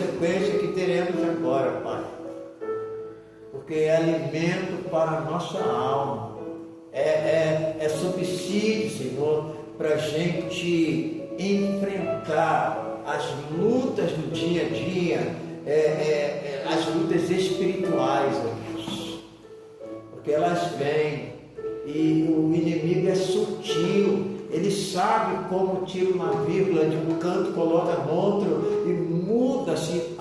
consequência que teremos agora, Pai. Porque é alimento para a nossa alma, é subsídio, Senhor, para a gente enfrentar as lutas do dia a dia, as lutas espirituais, ó Deus, porque elas vêm e o inimigo é sutil, ele sabe como tira uma vírgula de um canto, coloca no outro e muda-se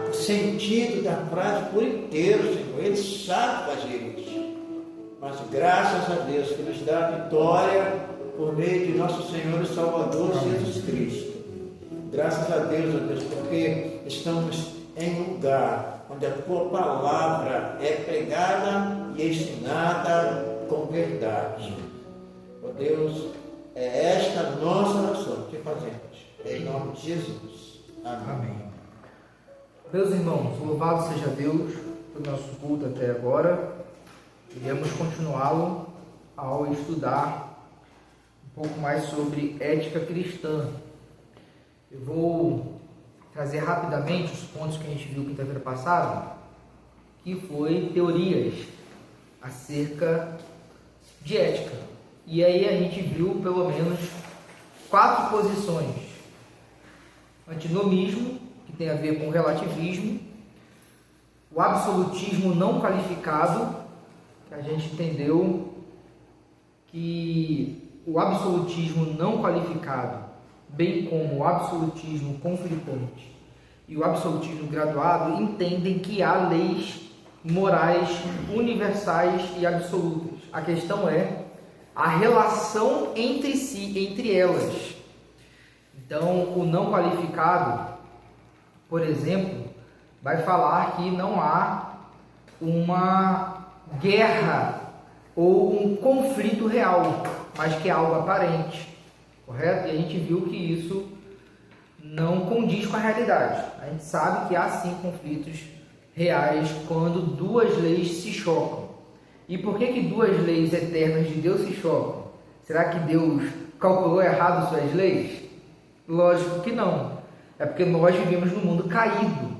o sentido da frase por inteiro, Senhor. Ele sabe fazer isso. Mas graças a Deus que nos dá a vitória por meio de nosso Senhor e Salvador Jesus Cristo. Graças a Deus, ó Deus, porque estamos em um lugar onde a Tua palavra é pregada e ensinada com verdade. Ó Deus, é esta a nossa oração que fazemos. Em nome de Jesus. Amém. Amém. Meus irmãos, louvado seja Deus pelo nosso culto até agora. Iremos continuá-lo ao estudar um pouco mais sobre ética cristã. Eu vou trazer rapidamente os pontos que a gente viu quinta-feira passada, que foi teorias acerca de ética. E aí a gente viu pelo menos 4 posições: antinomismo, que tem a ver com relativismo; o absolutismo não qualificado, que a gente entendeu que o absolutismo não qualificado, bem como o absolutismo conflitante e o absolutismo graduado, entendem que há leis morais universais e absolutas. A questão é a relação entre si, entre elas. Então, o não qualificado, por exemplo, vai falar que não há uma guerra ou um conflito real, mas que é algo aparente, correto? E a gente viu que isso não condiz com a realidade. A gente sabe que há sim conflitos reais quando 2 leis se chocam. E por que 2 leis eternas de Deus se chocam? Será que Deus calculou errado suas leis? Lógico que não. É porque nós vivemos num mundo caído.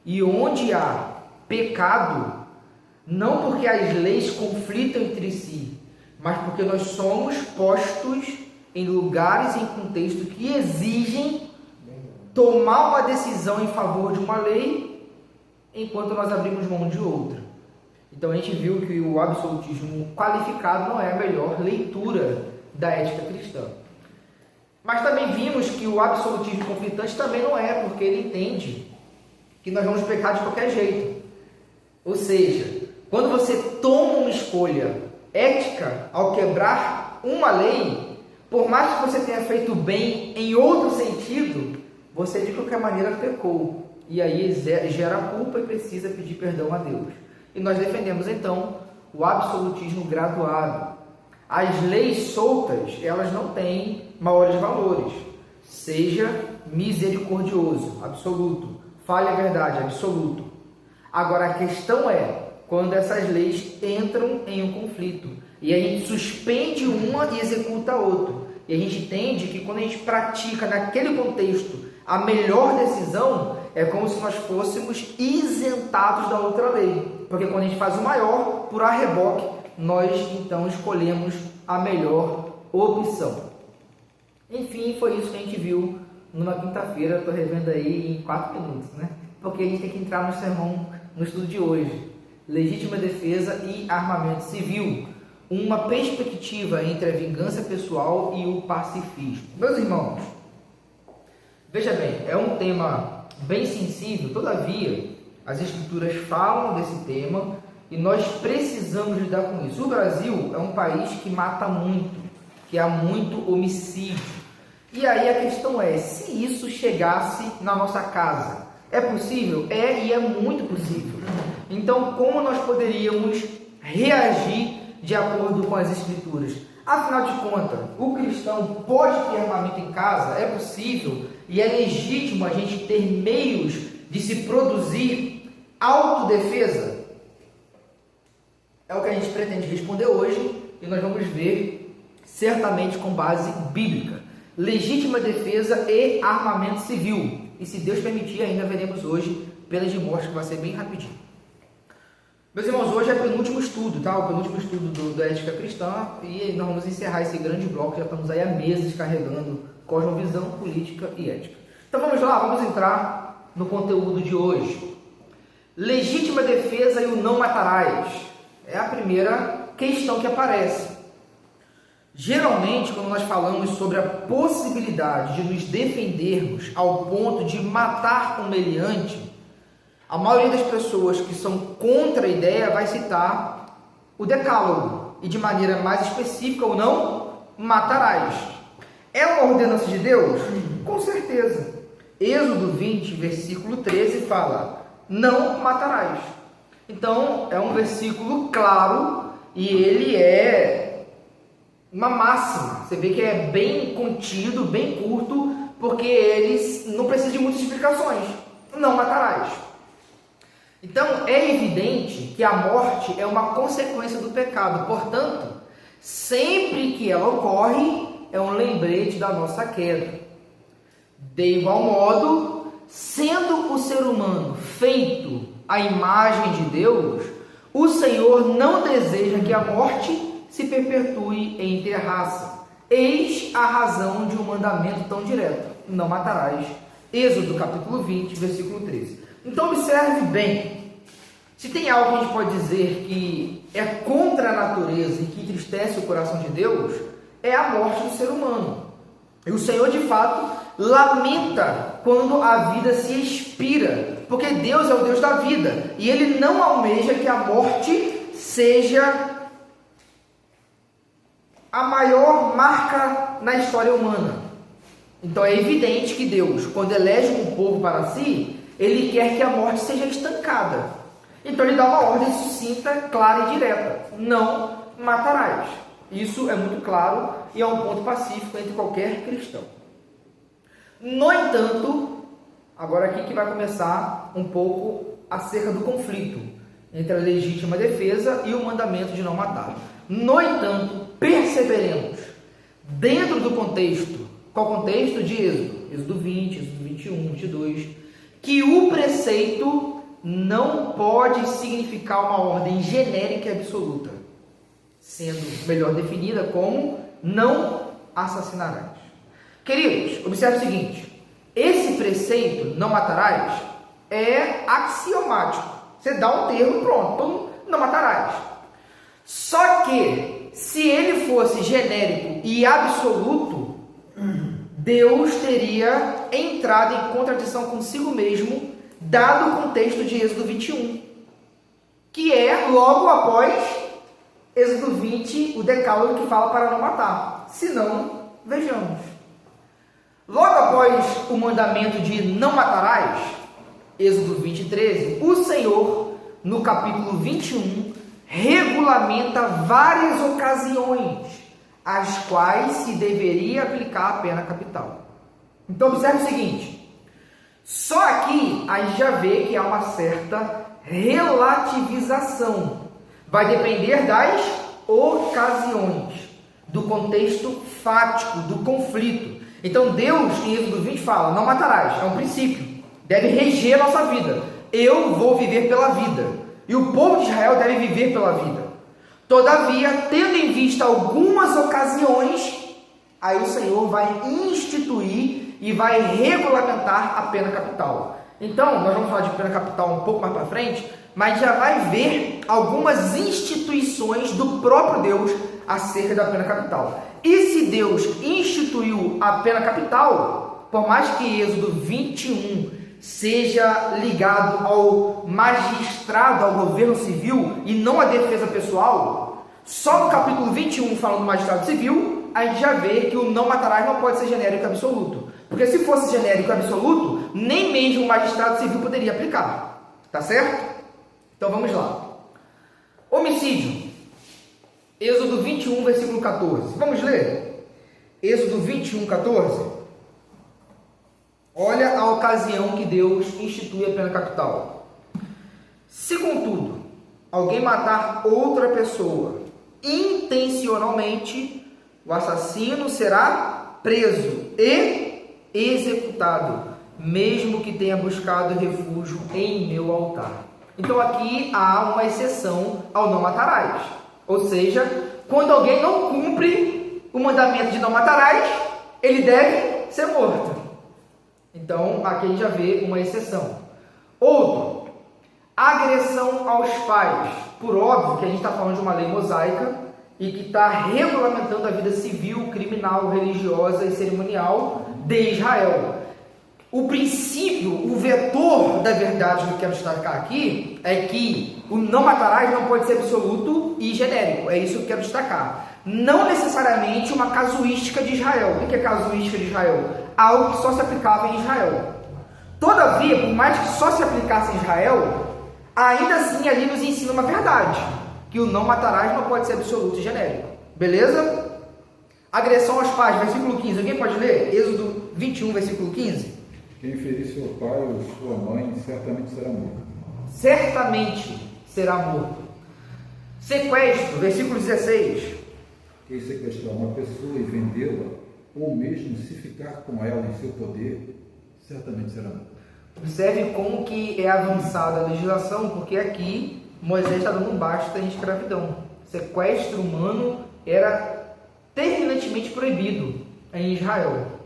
E onde há pecado, não porque as leis conflitam entre si, mas porque nós somos postos em lugares, em contexto que exigem tomar uma decisão em favor de uma lei, enquanto nós abrimos mão de outra. Então a gente viu que o absolutismo qualificado não é a melhor leitura da ética cristã. Mas também vimos que o absolutismo conflitante também não é, porque ele entende que nós vamos pecar de qualquer jeito. Ou seja, quando você toma uma escolha ética ao quebrar uma lei, por mais que você tenha feito bem em outro sentido, você de qualquer maneira pecou. E aí gera culpa e precisa pedir perdão a Deus. E nós defendemos então o absolutismo graduado. As leis soltas, elas não têm maiores valores. Seja misericordioso, absoluto. Fale a verdade, absoluto. Agora a questão é quando essas leis entram em um conflito e a gente suspende uma e executa a outra. E a gente entende que quando a gente pratica naquele contexto a melhor decisão, é como se nós fôssemos isentados da outra lei. Porque quando a gente faz o maior, por arreboque, nós então escolhemos a melhor opção. Enfim, foi isso que a gente viu numa quinta-feira. Estou revendo aí em 4 minutos, né? Porque a gente tem que entrar no sermão, no estudo de hoje. Legítima defesa e armamento civil. Uma perspectiva entre a vingança pessoal e o pacifismo. Meus irmãos, veja bem, é um tema bem sensível, todavia, as escrituras falam desse tema e nós precisamos lidar com isso. O Brasil é um país que mata muito, que há muito homicídio. E aí a questão é, se isso chegasse na nossa casa, é possível? É, e é muito possível. Então, como nós poderíamos reagir de acordo com as escrituras? Afinal de contas, o cristão pode ter armamento em casa? É possível e é legítimo a gente ter meios de se produzir autodefesa? É o que a gente pretende responder hoje e nós vamos ver certamente com base bíblica. Legítima defesa e armamento civil. E se Deus permitir, ainda veremos hoje penas de morte, que vai ser bem rapidinho. Meus irmãos, hoje é o penúltimo estudo, tá? O penúltimo estudo da ética cristã, e nós vamos encerrar esse grande bloco. Já estamos aí há meses carregando cosmovisão, política e ética. Então vamos lá, vamos entrar no conteúdo de hoje. Legítima defesa e o não matarás é a primeira questão que aparece. Geralmente, quando nós falamos sobre a possibilidade de nos defendermos ao ponto de matar um meliante, a maioria das pessoas que são contra a ideia vai citar o decálogo, e de maneira mais específica ou não, matarás. É uma ordenança de Deus? Com certeza. Êxodo 20, versículo 13 fala: não matarás. Então, é um versículo claro e ele é uma máxima. Você vê que é bem contido, bem curto, porque eles não precisam de muitas explicações. Não matarás. Então, é evidente que a morte é uma consequência do pecado. Portanto, sempre que ela ocorre, é um lembrete da nossa queda. De igual modo, sendo o ser humano feito à imagem de Deus, o Senhor não deseja que a morte se perpetue entre a raça. Eis a razão de um mandamento tão direto: não matarás. Êxodo capítulo 20, versículo 13. Então observe bem, se tem algo que a gente pode dizer que é contra a natureza e que entristece o coração de Deus, é a morte do ser humano. E o Senhor, de fato, lamenta quando a vida se expira, porque Deus é o Deus da vida, e Ele não almeja que a morte seja a maior marca na história humana. Então é evidente que Deus, quando elege um povo para si, Ele quer que a morte seja estancada. Então Ele dá uma ordem sucinta, clara e direta: não matarás. Isso é muito claro e é um ponto pacífico entre qualquer cristão. No entanto, agora aqui que vai começar um pouco acerca do conflito entre a legítima defesa e o mandamento de não matar. No entanto, perceberemos, dentro do contexto, qual contexto? De Êxodo 20, Êxodo 21, 22, que o preceito não pode significar uma ordem genérica e absoluta, sendo melhor definida como não assassinarás. Queridos, observe o seguinte: esse preceito, não matarás, é axiomático. Você dá um termo, pronto, então não matarás. Só que, se ele fosse genérico e absoluto, Deus teria entrado em contradição consigo mesmo, dado o contexto de Êxodo 21, que é logo após Êxodo 20, o decálogo que fala para não matar. Se não, vejamos. Logo após o mandamento de não matarás, Êxodo 20, 13, o Senhor, no capítulo 21, regulamenta várias ocasiões às quais se deveria aplicar a pena capital. Então observe o seguinte: só aqui a gente já vê que há uma certa relativização. Vai depender das ocasiões, do contexto fático, do conflito. Então Deus, em Êxodo 20, fala: não matarás, é um princípio, deve reger a nossa vida. Eu vou viver pela vida, e o povo de Israel deve viver pela vida. Todavia, tendo em vista algumas ocasiões, aí o Senhor vai instituir e vai regulamentar a pena capital. Então, nós vamos falar de pena capital um pouco mais para frente, mas já vai ver algumas instituições do próprio Deus acerca da pena capital. E se Deus instituiu a pena capital, por mais que Êxodo 21 seja ligado ao magistrado, ao governo civil e não à defesa pessoal, só no capítulo 21, falando do magistrado civil, a gente já vê que o não matarás não pode ser genérico e absoluto. Porque se fosse genérico e absoluto, nem mesmo o magistrado civil poderia aplicar. Tá certo? Então vamos lá. Homicídio. Êxodo 21, versículo 14. Vamos ler? Êxodo 21, 14. Olha a ocasião que Deus institui a pena capital. Se, contudo, alguém matar outra pessoa intencionalmente, o assassino será preso e executado. mesmo que tenha buscado refúgio em meu altar. Então aqui há uma exceção ao não matarás. Ou seja, quando alguém não cumpre o mandamento de não matarás, ele deve ser morto. Então aqui a gente já vê uma exceção. Outro, agressão aos pais. Por óbvio que a gente está falando de uma lei mosaica e que está regulamentando a vida civil, criminal, religiosa e cerimonial de Israel. O princípio, o vetor da verdade que eu quero destacar aqui é que o não matarás não pode ser absoluto e genérico. É isso que eu quero destacar. Não necessariamente uma casuística de Israel. O que é casuística de Israel? Algo que só se aplicava em Israel. Todavia, por mais que só se aplicasse em Israel, ainda assim ali nos ensina uma verdade, que o não matarás não pode ser absoluto e genérico. Beleza? Agressão aos pais, versículo 15. Alguém pode ler? Êxodo 21, versículo 15. Quem ferir seu pai ou sua mãe certamente será morto. Certamente será morto. Sequestro, versículo 16. Quem sequestrar uma pessoa e vendê-la, ou mesmo se ficar com ela em seu poder, certamente será morto. Observe como que é avançada a legislação, porque aqui Moisés está dando um basta em escravidão. Sequestro humano era terminantemente proibido em Israel.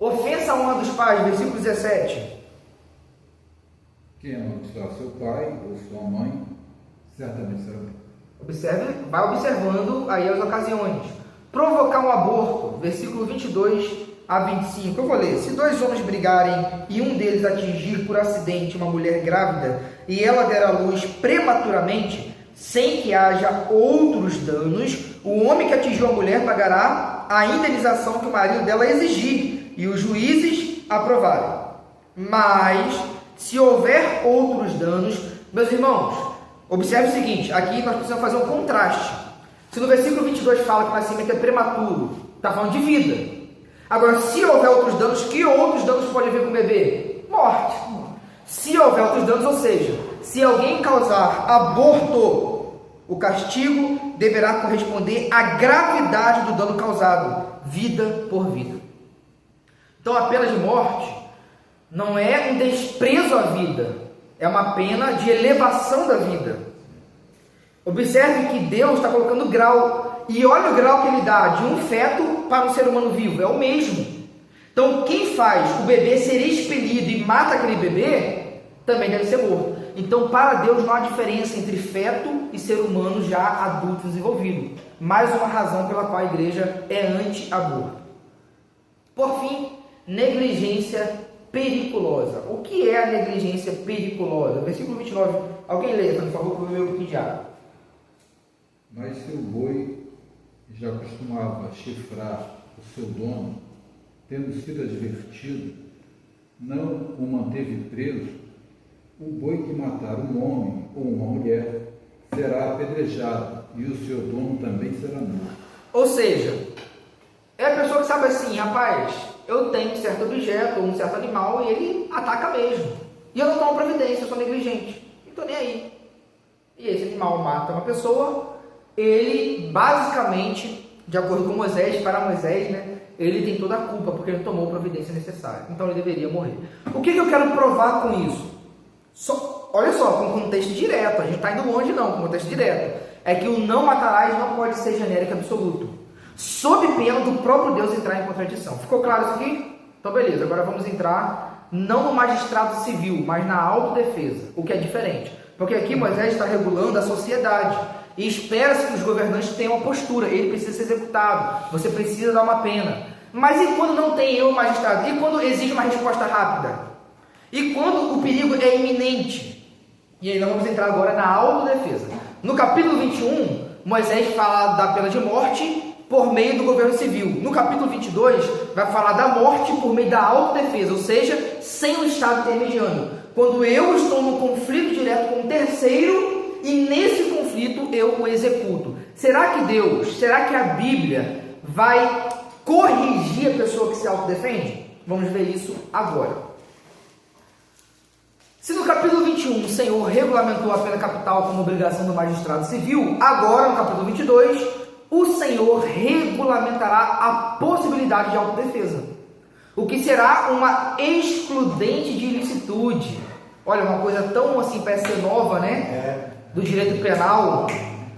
Ofensa à honra dos pais, versículo 17. Quem amaldiçoar seu pai ou sua mãe, certamente será morto. Observe, vai observando aí as ocasiões. Provocar um aborto, versículo 22 a 25. Eu vou ler. Se dois homens brigarem e um deles atingir por acidente uma mulher grávida e ela der à luz prematuramente, sem que haja outros danos, o homem que atingiu a mulher pagará a indenização que o marido dela exigir e os juízes aprovarem. Mas, se houver outros danos, meus irmãos, observe o seguinte, aqui nós precisamos fazer um contraste. Se no versículo 22 fala que o nascimento é prematuro, está falando de vida. Agora, se houver outros danos, que outros danos pode vir com o bebê? Morte. Se houver outros danos, ou seja, se alguém causar aborto, o castigo deverá corresponder à gravidade do dano causado, vida por vida. Então a pena de morte não é um desprezo à vida, é uma pena de elevação da vida. Observe que Deus está colocando grau, e olha o grau que ele dá de um feto para um ser humano vivo, é o mesmo. Então quem faz o bebê ser expelido e mata aquele bebê, também deve ser morto. Então para Deus não há diferença entre feto e ser humano já adulto desenvolvido. Mais uma razão pela qual a igreja é anti-aborto. Por fim, negligência periculosa. O que é a negligência periculosa? Versículo 29. Alguém lê, por favor, para o meu pediado. Mas se o boi já costumava chifrar o seu dono, tendo sido advertido, não o manteve preso, o boi que matar um homem ou uma mulher será apedrejado, e o seu dono também será morto. Ou seja, é a pessoa que sabe assim, rapaz, eu tenho um certo objeto ou um certo animal e ele ataca mesmo. E eu não tomo providência, eu sou negligente. Não estou nem aí. E esse animal mata uma pessoa, ele basicamente, de acordo com Moisés, para Moisés, né, ele tem toda a culpa porque ele não tomou a providência necessária. Então ele deveria morrer. O que eu quero provar com isso? Olha só, com contexto direto, a gente está indo longe não, com contexto direto. É que o não matarás não pode ser genérico absoluto, sob pena do próprio Deus entrar em contradição. Ficou claro isso aqui? Então beleza, agora vamos entrar não no magistrado civil, mas na autodefesa, o que é diferente. Porque aqui Moisés está regulando a sociedade e espera-se que os governantes tenham uma postura, ele precisa ser executado, você precisa dar uma pena. Mas e quando não tem eu, magistrado? E quando exige uma resposta rápida? E quando o perigo é iminente? E aí nós vamos entrar agora na autodefesa. No capítulo 21, Moisés fala da pena de morte por meio do governo civil. No capítulo 22, vai falar da morte por meio da autodefesa, ou seja, sem o Estado intermediando. Quando eu estou num conflito direto com um terceiro e nesse conflito eu o executo. Será que a Bíblia vai corrigir a pessoa que se autodefende? Vamos ver isso agora. Se no capítulo 21 o Senhor regulamentou a pena capital como obrigação do magistrado civil, agora no capítulo 22, o Senhor regulamentará a possibilidade de autodefesa. o que será uma excludente de ilicitude. Olha, uma coisa tão assim, parece ser nova, né? Do direito penal.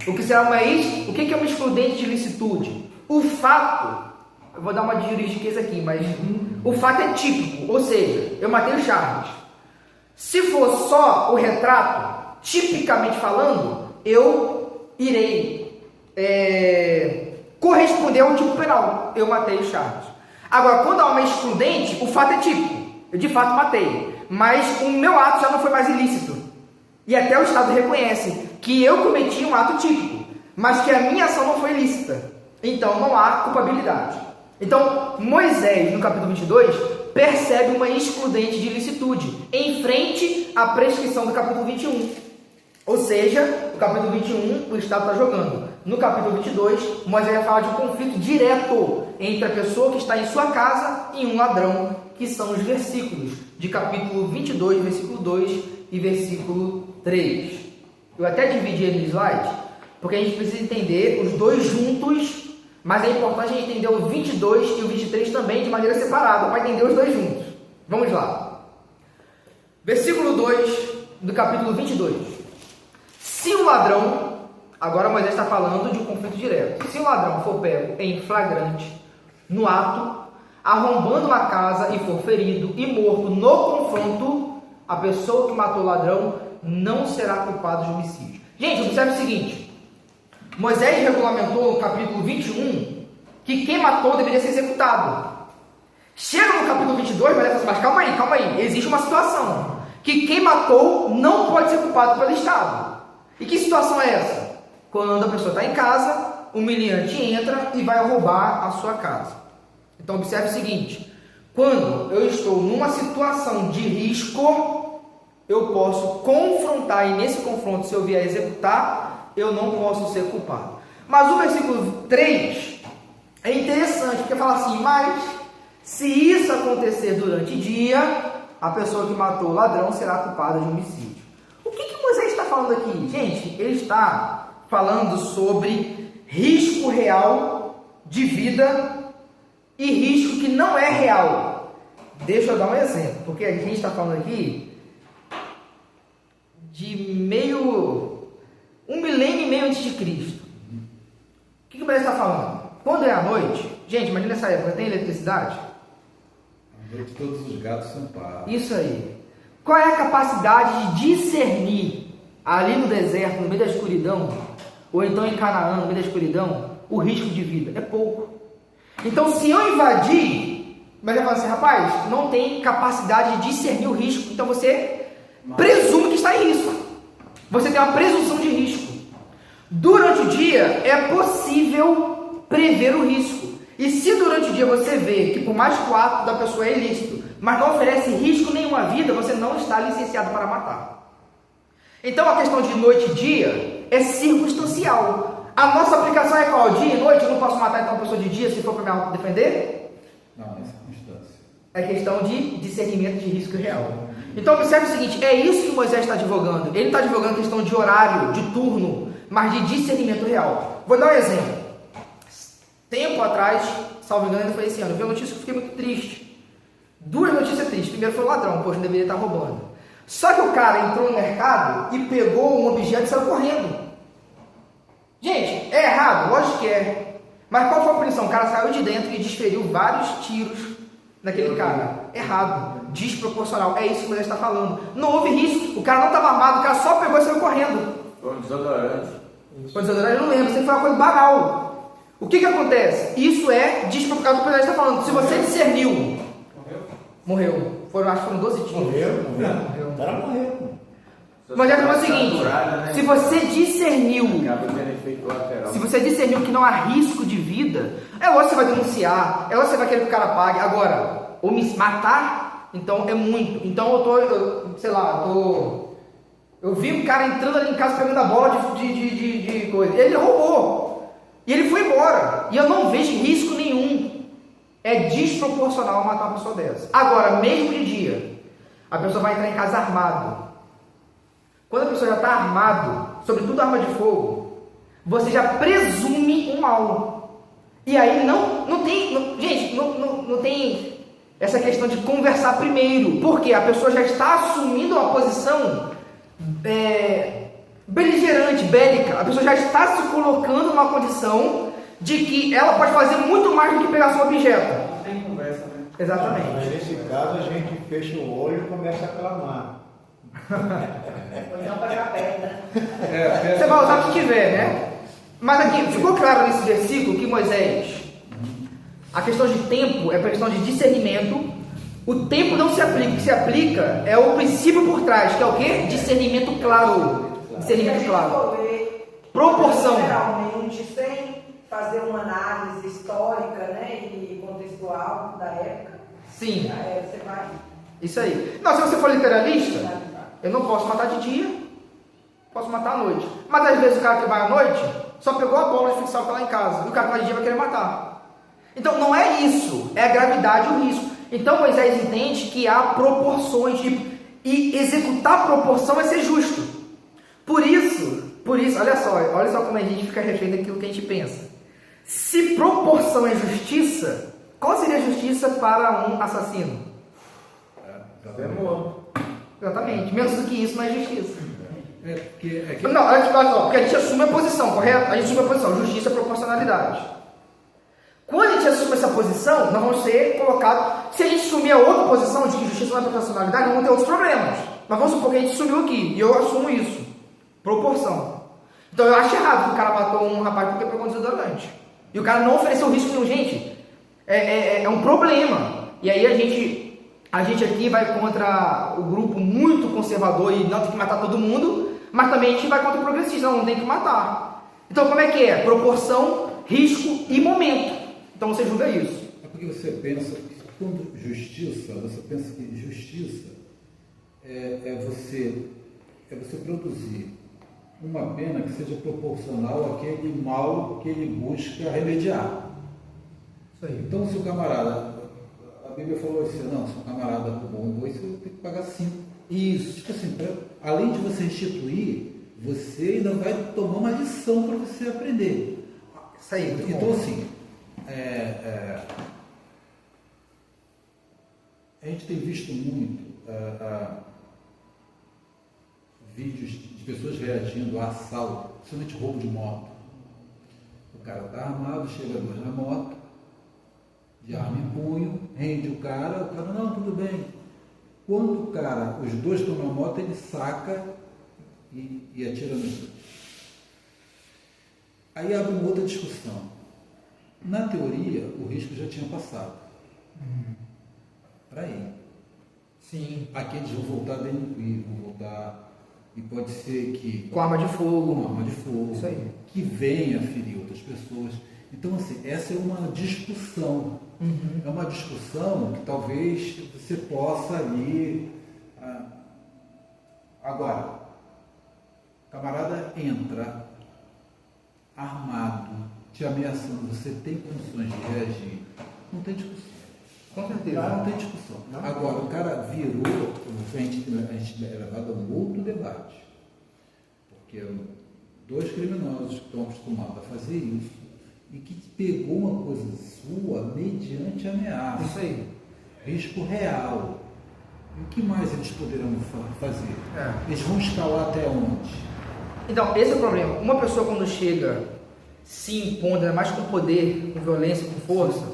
O que será o que é uma excludente de ilicitude? O fato, eu vou dar uma de juridiqueza aqui, mas o fato é típico, ou seja, eu matei o Charles. Se for só o retrato, tipicamente falando, eu irei corresponder ao tipo penal. Eu matei o Charles. Agora, quando há uma excludente, o fato é típico. Eu de fato matei. Mas o meu ato já não foi mais ilícito. E até o Estado reconhece que eu cometi um ato típico, mas que a minha ação não foi ilícita. Então não há culpabilidade. Então Moisés, no capítulo 22, percebe uma excludente de ilicitude em frente à prescrição do capítulo 21. Ou seja, no capítulo 21 o Estado está jogando. No capítulo 22, Moisés vai falar de um conflito direto entre a pessoa que está em sua casa e um ladrão, que são os versículos de capítulo 22, versículo 2 e versículo 3. Eu até dividi ele no slide, porque a gente precisa entender os dois juntos, mas é importante a gente entender o 22 e o 23 também de maneira separada, para entender os dois juntos. Vamos lá. Versículo 2 do capítulo 22. Se o ladrão, agora Moisés está falando de um conflito direto, se o ladrão for pego em flagrante, no ato, arrombando uma casa e for ferido e morto no confronto, a pessoa que matou o ladrão não será culpada de homicídio. Gente, observe o seguinte: Moisés regulamentou no capítulo 21 que quem matou deveria ser executado. Chega no capítulo 22, mas ele fala assim, mas calma aí, existe uma situação que quem matou não pode ser culpado pelo Estado. E que situação é essa? Quando a pessoa está em casa, o humilhante entra e vai roubar a sua casa. Então observe o seguinte: quando eu estou numa situação de risco, eu posso confrontar, e nesse confronto, se eu vier executar, eu não posso ser culpado. Mas o versículo 3 é interessante, porque fala assim, mas se isso acontecer durante o dia, a pessoa que matou o ladrão será culpada de homicídio. O que Moisés está falando aqui? Gente, ele está falando sobre risco real de vida e risco que não é real. Deixa eu dar um exemplo, porque a gente está falando aqui de um milênio e meio antes de Cristo. O que o Moisés está falando? Quando é à noite, gente, imagina essa época, tem eletricidade? À noite todos os gatos são pardos. Isso aí. Qual é a capacidade de discernir ali no deserto, no meio da escuridão, ou então em Canaã, no meio da escuridão, o risco de vida? É pouco. Então, se eu invadir, mas ele fala assim, rapaz, não tem capacidade de discernir o risco, então você presume que está em risco. Você tem uma presunção de risco. Durante o dia, é possível prever o risco. E se durante o dia você vê que por mais que o ato da pessoa é ilícito, mas não oferece risco nenhum à vida, você não está licenciado para matar. Então a questão de noite e dia é circunstancial. A nossa aplicação é qual? Dia e noite? Eu não posso matar então a pessoa de dia se for para me autodefender? Não, é circunstância. É questão de discernimento de risco real. Então observe o seguinte, é isso que Moisés está advogando. Ele está advogando questão de horário, de turno, mas de discernimento real. Vou dar um exemplo. Tempo atrás, salvo engano, foi esse ano, eu vi uma notícia que eu fiquei muito triste. Duas notícias tristes. Primeiro foi o ladrão, pois não deveria estar roubando. Só que o cara entrou no mercado e pegou um objeto e saiu correndo. Gente, é errado? Lógico que é. Mas qual foi a punição? O cara saiu de dentro e desferiu vários tiros naquele cara. Errado. Desproporcional. É isso que você está falando. Não houve risco. O cara não estava armado, o cara só pegou e saiu correndo. Foi um desodorante. Foi um desodorante, eu não lembro. Isso foi uma coisa banal. O que acontece? Isso é desproporcional do que você está falando. Se você discerniu... Morreu. Acho que foram 12 tiros. Morreu. O cara morreu. Mas já falou o seguinte, né? se você discerniu, Acaba tendo efeito lateral. se você discerniu que não há risco de vida, é lógico que você vai denunciar, é lógico que você vai querer que o cara pague. Agora, ou me matar, então é muito. Então eu vi um cara entrando ali em casa pegando a bola de coisa. Ele roubou. E ele foi embora. E eu não vejo risco nenhum. É desproporcional matar uma pessoa dessa. Agora, mesmo de dia, a pessoa vai entrar em casa armado. Quando a pessoa já está armado, sobretudo arma de fogo, você já presume um mal. E aí não tem essa questão de conversar primeiro, porque a pessoa já está assumindo uma posição beligerante, bélica. A pessoa já está se colocando numa condição de que ela pode fazer muito mais do que pegar seu objeto. Não tem conversa, né? Exatamente. Mas nesse caso a gente fecha o olho e começa a clamar. Ou então para a perna. Você vai usar o que tiver, né? Mas aqui, ficou claro nesse versículo que Moisés, a questão de tempo é a questão de discernimento. O tempo não se aplica, o que se aplica é o princípio por trás, que é o quê? Discernimento claro. Discernimento claro. Proporção. Geralmente, sem fazer uma análise histórica, né, e contextual da época. Sim. Você vai. Isso aí. Não, se você for literalista, eu não posso matar de dia, posso matar à noite. Mas às vezes o cara que vai à noite só pegou a bola de futsal que tá lá em casa, e o cara que vai de dia vai querer matar. Então não é isso, é a gravidade e o risco. Então Moisés entende que há proporções, e executar proporção é ser justo. Por isso, olha só como a gente fica refém daquilo que a gente pensa. Se proporção é justiça, qual seria a justiça para um assassino? É morto. Exatamente, menos do que isso não é justiça. Não, Porque a gente assume a posição, correto? A gente assume a posição, justiça é proporcionalidade. Quando a gente assume essa posição, nós vamos ser colocados. Se a gente assumir a outra posição de que justiça não é proporcionalidade, nós vamos ter outros problemas. Mas vamos supor que a gente assumiu aqui, e eu assumo isso. Proporção. Então eu acho errado que o cara matou um rapaz porque pegou um desodorante. E o cara não ofereceu risco nenhum, gente. É um problema. E aí a gente aqui vai contra o grupo muito conservador e não tem que matar todo mundo, mas também a gente vai contra o progressista, não tem que matar. Então como é que é? Proporção, risco e momento. Então você julga isso. É porque você pensa que quando justiça, você pensa que justiça é você produzir uma pena que seja proporcional àquele mal que ele busca remediar. Isso aí. Então se o camarada, a Bíblia falou assim, não, se o camarada roubou um boi, você tem que pagar 5. Isso. Tipo assim, além de você instituir, você ainda vai tomar uma lição para você aprender. Isso aí. Muito Então bom. assim, a gente tem visto muito vídeos de pessoas reagindo a assalto, principalmente roubo de moto. O cara está armado, chega dois na moto, de arma em punho, rende o cara, não, tudo bem. Quando o cara, os dois estão na moto, ele saca e atira nos dois. Aí abre uma outra discussão. Na teoria, o risco já tinha passado. Para ele. Sim. Aqui eles vão voltar a delinquir, vão voltar. E pode ser que. Com arma de fogo. Com arma de fogo. Isso aí. Que venha ferir outras pessoas. Então, assim, essa é uma discussão. É uma discussão que talvez você possa ali. Agora, o camarada entra armado, te ameaçando, você tem condições de reagir. Não tem discussão. Com certeza. Não tem discussão. Agora, o cara virou, a gente é levado a um outro debate. Porque dois criminosos que estão acostumados a fazer isso e que pegou uma coisa sua mediante ameaça. Isso aí. Risco real. E o que mais eles poderão fazer? É. Eles vão escalar até onde? Então, esse é o problema. Uma pessoa quando chega se impondo, ainda mais com poder, com violência, com força,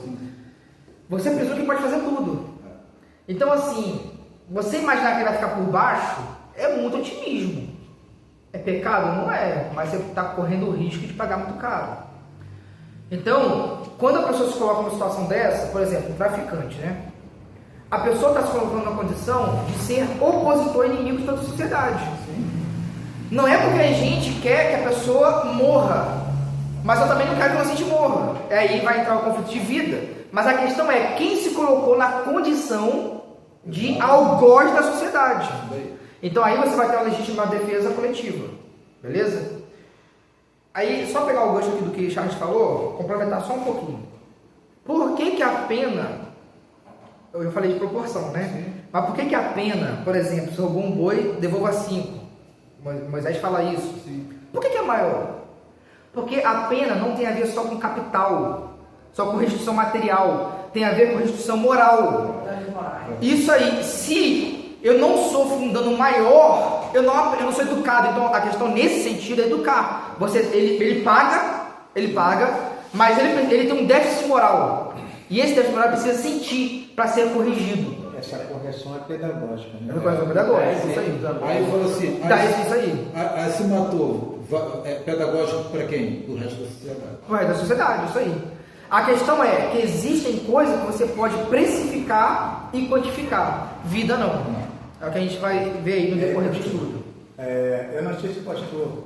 você presume que pode fazer tudo. Então, assim, você imaginar que ele vai ficar por baixo é muito otimismo. É pecado? Não é, mas você está correndo o risco de pagar muito caro. Então, quando a pessoa se coloca numa situação dessa, por exemplo, um traficante, né? A pessoa está se colocando na condição de ser opositor e inimigo de toda a sociedade. Não é porque a gente quer que a pessoa morra, mas eu também não quero que o inocente morra. Aí vai entrar o conflito de vida. Mas a questão é quem se colocou na condição de algoz da sociedade. Então aí você vai ter uma legítima defesa coletiva. Beleza? Aí, só pegar o gancho aqui do que o Charles falou, complementar só um pouquinho. Por que a pena... Eu falei de proporção, né? Sim. Mas por que a pena, por exemplo, se roubou um boi, devolva 5? Moisés fala isso. Sim. Por que é maior? Porque a pena não tem a ver só com capital, só com restrição material. tem a ver com restituição moral. Danos morais. Isso aí, se eu não sofro um dano maior, eu não sou educado. Então a questão nesse sentido é educar. Ele paga, mas ele tem um déficit moral. E esse déficit moral precisa sentir para ser corrigido. Essa correção é pedagógica, né? É uma correção pedagógica, isso aí. Aí falou assim, Isso aí. aí se matou, é pedagógico para quem? O resto da sociedade. Vai da sociedade, isso aí. A questão é que existem coisas que você pode precificar e quantificar. Vida não. É o que a gente vai ver aí no decorrer do estudo. Eu não sei se o pastor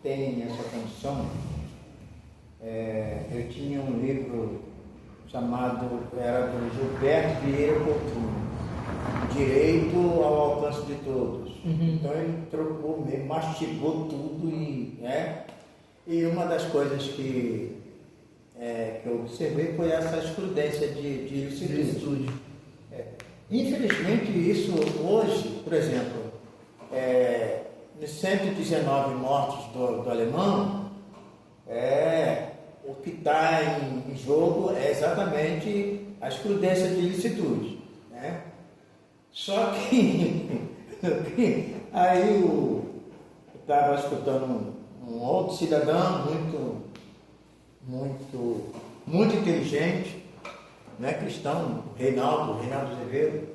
tem essa condição. Eu tinha um livro chamado, era do Gilberto Vieira Coutinho, Direito ao Alcance de Todos. Então ele trocou mesmo, mastigou tudo e uma das coisas que eu observei foi essa excludência de ilicitude. Infelizmente isso hoje, por exemplo, nos 119 mortos do alemão, o que está em jogo é exatamente a excludência de ilicitude, né? Só que aí eu estava escutando um outro cidadão muito inteligente, né, cristão, Reinaldo Azevedo,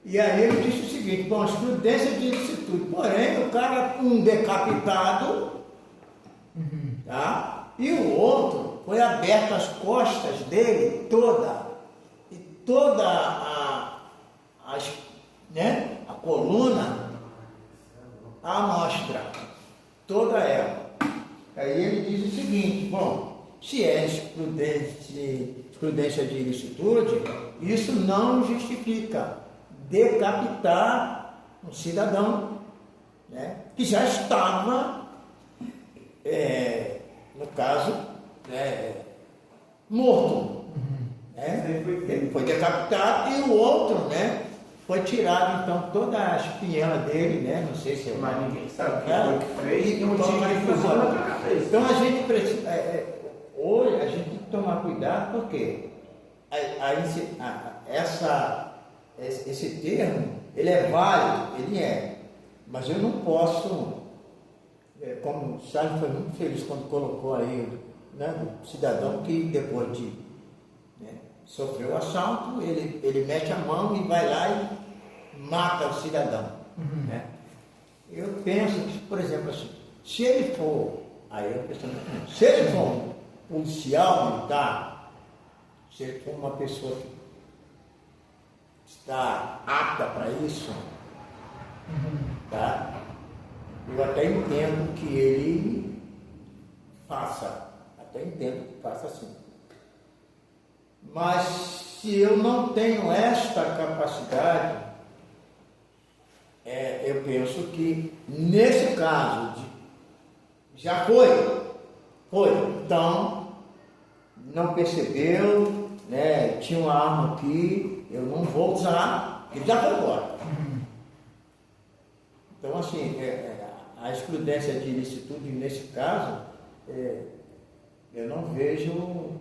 e aí ele disse o seguinte: bom, excludência de ilicitude, porém o cara um decapitado, tá? E o outro foi aberto as costas dele toda a coluna à mostra, toda ela. Aí ele diz o seguinte: bom, se é excludência de ilicitude, isso não justifica decapitar um cidadão, né, que já estava, no caso, morto. Ele foi decapitado e o outro, né, foi tirado então toda a espinhela dele, né, não sei se é Mas ninguém sabe o que foi que fez e e um tiro de fusão na cabeça. então a gente precisa, hoje a gente tem que tomar cuidado porque esse termo, ele é válido, mas eu não posso, como o Charles foi muito feliz quando colocou aí, né, o cidadão que depois de sofreu o assalto, ele mete a mão e vai lá e mata o cidadão. Né? Eu penso que, por exemplo, assim, se ele for um policial militar, se ele for uma pessoa que está apta para isso, tá? Eu até entendo que ele faça, assim. Mas se eu não tenho esta capacidade, eu penso que nesse caso já foi, então não percebeu, né? Tinha uma arma aqui, eu não vou usar, ele já foi embora. Então assim, a excludência de ilicitude nesse caso, eu não vejo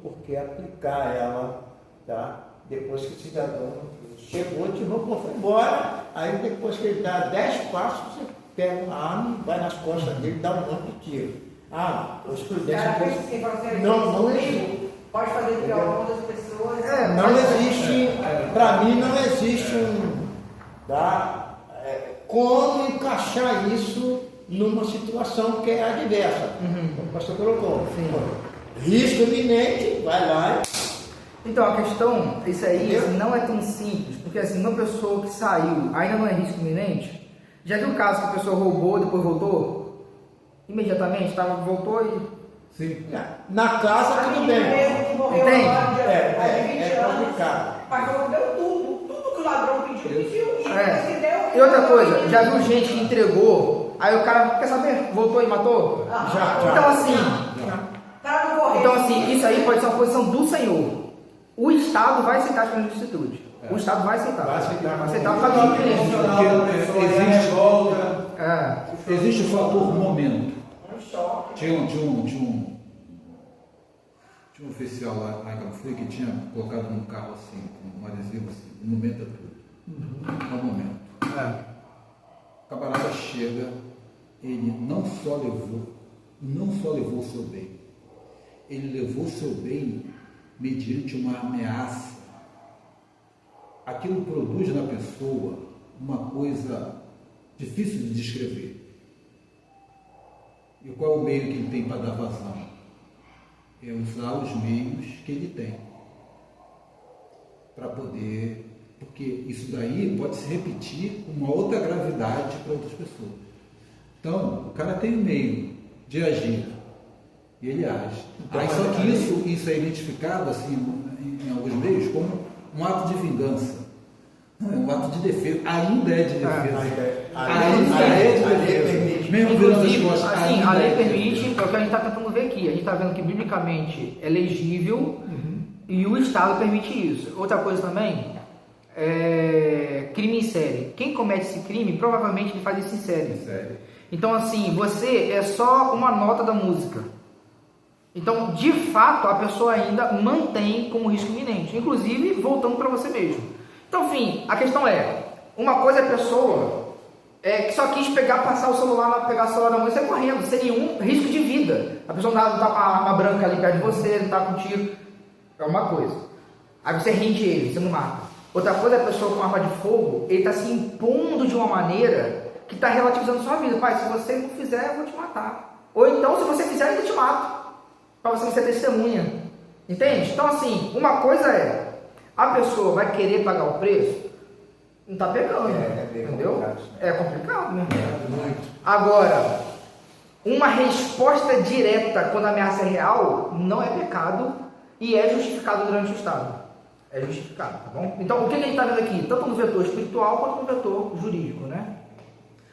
por que aplicar ela, tá? Depois que o cidadão chegou, tirou, foi embora, aí depois que ele dá 10 passos, você pega uma arma e vai nas costas dele e dá um monte de tiro. A excludência não existe. Pode fazer pior das pessoas. Não existe, para mim não existe como encaixar isso numa situação que é adversa. Como o pastor colocou. Risco iminente, vai lá. Então a questão, isso aí não é tão simples, porque assim, uma pessoa que saiu ainda não é risco iminente. Já viu o caso que a pessoa roubou e depois voltou? Imediatamente, voltou e... Sim. Na casa tudo bem. Entende? É complicado. Mas deu tudo que o ladrão pediu e depois que deu. E outra coisa, já viu gente que entregou, aí o cara, quer saber, voltou e matou? Já. Então assim, isso aí pode ser uma posição do Senhor. O Estado vai aceitar as ilicitude. O Estado vai aceitar. Vai aceitar por causa do cliente. Existe o fator momento. Tinha um Tinha um oficial lá em Cabo Frio que tinha colocado num carro assim, um adesivo assim, o momento é tudo. É o momento. O camarada chega, ele não só levou o seu bem, ele levou o seu bem mediante uma ameaça. Aquilo produz na pessoa uma coisa difícil de descrever. E qual é o meio que ele tem para dar vazão? É usar os meios que ele tem para poder, porque isso daí pode se repetir com uma outra gravidade para outras pessoas. Então, o cara tem um meio de agir e ele age. Aí, só que isso é identificado assim, em alguns meios como um ato de vingança. Não, é um ato de defesa. Ainda é de defesa. Ainda é de defesa. Mesmo inclusive, assim, a lei permite, é o que a gente está tentando ver aqui. A gente está vendo que biblicamente é legível e o Estado permite isso. Outra coisa também é crime em série. Quem comete esse crime, provavelmente ele faz isso em série. Então, assim, você é só uma nota da música. Então, de fato, a pessoa ainda mantém como risco iminente. Inclusive, voltando para você mesmo. Então, enfim, a questão é, uma coisa é a pessoa que só quis passar o celular, pegar o celular da mãe e sair correndo, sem nenhum risco de vida. A pessoa não está com a arma branca ali perto de você, não está contigo. É uma coisa. Aí você rende ele, você não mata. Outra coisa é a pessoa com arma de fogo, ele está se impondo de uma maneira que está relativizando sua vida. Pai, se você não fizer, eu vou te matar. Ou então, se você fizer, eu te mato. Para você não ser testemunha. Entende? Então, assim, uma coisa é, a pessoa vai querer pagar o preço, não está pegando. Entendeu? É complicado, né? Agora, uma resposta direta quando a ameaça é real, não é pecado e é justificado durante o Estado. É justificado, tá bom? Então, o que a gente está vendo aqui? Tanto no vetor espiritual quanto no vetor jurídico, né?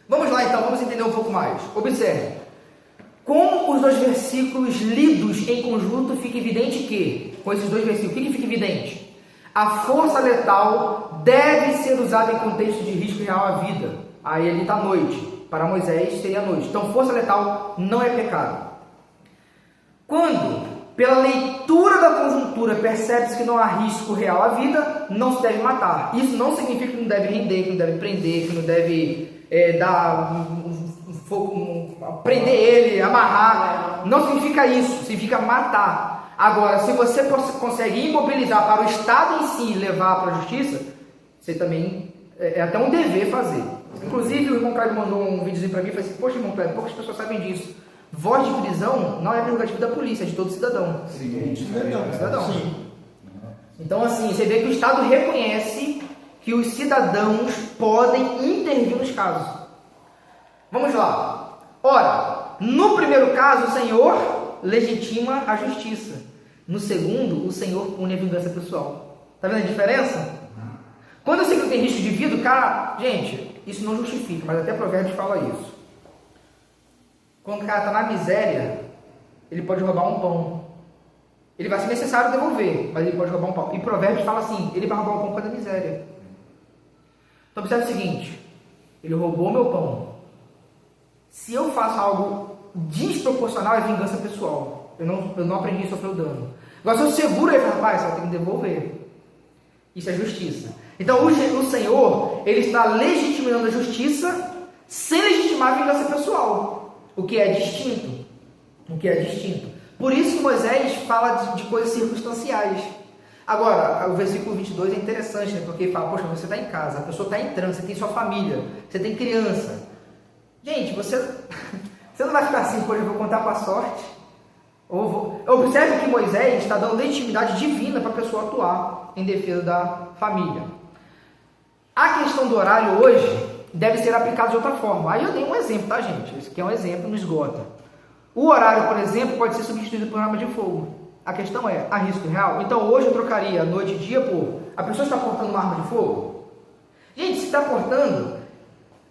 Vamos lá, então, vamos entender um pouco mais. Observe. Com os dois versículos lidos em conjunto, fica evidente que, com esses dois versículos, o que fica evidente? A força letal deve ser usada em contexto de risco real à vida. Aí ele está à noite. Para Moisés seria à noite. Então, força letal não é pecado. Quando, pela leitura da conjuntura, percebe-se que não há risco real à vida, não se deve matar. Isso não significa que não deve render, que não deve prender, que não deve prender ele, amarrar. Não significa isso, significa matar. Agora, se você consegue imobilizar para o Estado em si levar para a justiça, você também é até um dever fazer. Inclusive, o irmão Cláudio mandou um videozinho para mim e falou assim: poxa, irmão Cláudio, poucas pessoas sabem disso. Voz de prisão não é prerrogativa da polícia, é de todo cidadão. Sim, cidadão. Sim. Então, assim, você vê que o Estado reconhece que os cidadãos podem intervir nos casos. Vamos lá. Ora, no primeiro caso, o Senhor legitima a justiça. No segundo, o Senhor pune a vingança pessoal. Tá vendo a diferença? Quando eu sei que eu tenho risco de vida, o cara... Gente, isso não justifica, mas até Provérbios fala isso. Quando o cara está na miséria, ele pode roubar um pão. Ele vai ser necessário devolver, mas ele pode roubar um pão. E Provérbios fala assim, ele vai roubar um pão para a miséria. Então observe o seguinte, ele roubou meu pão. Se eu faço algo desproporcional, é vingança pessoal. Eu não aprendi a sofrer o dano. Agora se eu seguro ele, rapaz, você vai ter que devolver. Isso é justiça. Então o Senhor, ele está legitimando a justiça sem legitimar a vingança pessoal. O que é distinto. Por isso que Moisés fala de coisas circunstanciais. Agora, o versículo 22 é interessante, né? Porque ele fala, poxa, você está em casa, a pessoa está em trânsito, você tem sua família, você tem criança. Gente, você não vai ficar assim, poxa, eu vou contar com a sorte. Observe que Moisés está dando legitimidade divina para a pessoa atuar em defesa da família. A questão do horário hoje deve ser aplicada de outra forma. Aí eu dei um exemplo, tá, gente? Esse aqui é um exemplo, não esgota. O horário, por exemplo, pode ser substituído por arma de fogo. A questão é, há risco real? Então hoje eu trocaria noite e dia por... A pessoa está portando uma arma de fogo? Gente, se está portando,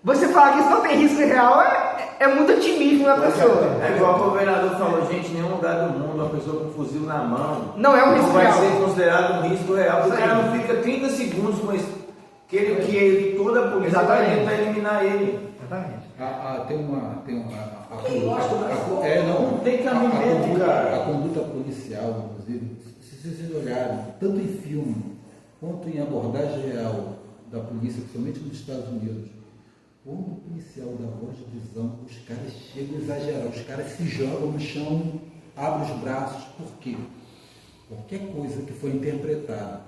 você falar que isso não tem risco real é muito otimismo na pessoa. É igual o governador falou, gente, em nenhum lugar do mundo uma pessoa com um fuzil na mão não é um risco real. Vai ser considerado um risco real. O cara não fica 30 segundos com isso. Que toda a polícia vai tentar eliminar ele. Exatamente. Não tem cabimento, cara. A conduta policial, inclusive, se vocês olharem, tanto em filme quanto em abordagem real da polícia, principalmente nos Estados Unidos, quando o policial dá voz de prisão, os caras chegam a exagerar, os caras se jogam no chão, abrem os braços. Por quê? Qualquer coisa que foi interpretada